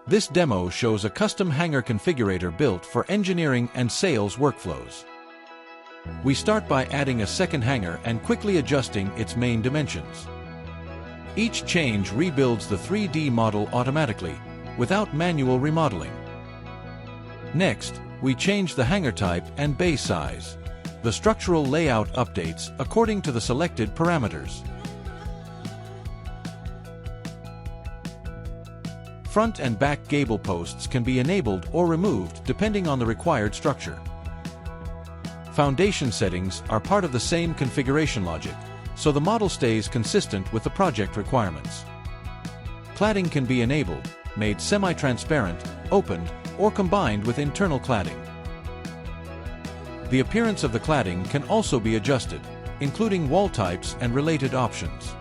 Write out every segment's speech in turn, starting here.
This demo shows a custom hangar configurator built for engineering and sales workflows. We start by adding a second hangar and quickly adjusting its main dimensions. Each change rebuilds the 3D model automatically, without manual remodeling. Next, we change the hangar type and bay size. The structural layout updates according to the selected parameters. Front and back gable posts can be enabled or removed depending on the required structure. Foundation settings are part of the same configuration logic, so the model stays consistent with the project requirements. Cladding can be enabled, made semi-transparent, opened, or combined with internal cladding. The appearance of the cladding can also be adjusted, including wall types and related options.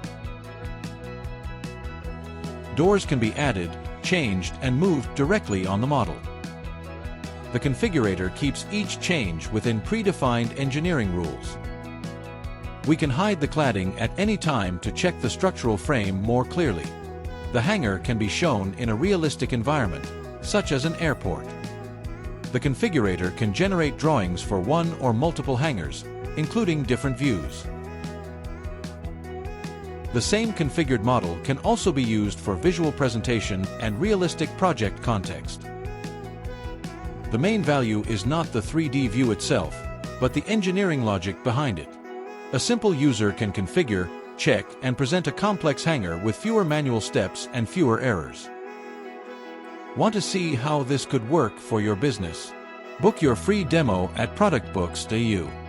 Doors can be added, changed, and moved directly on the model. The configurator keeps each change within predefined engineering rules. We can hide the cladding at any time to check the structural frame more clearly. The hangar can be shown in a realistic environment, such as an airport. The configurator can generate drawings for one or multiple hangars, including different views. The same configured model can also be used for visual presentation and realistic project context. The main value is not the 3D view itself, but the engineering logic behind it. A simple user can configure, check, and present a complex hangar with fewer manual steps and fewer errors. Want to see how this could work for your business? Book your free demo at ProductBooks.eu.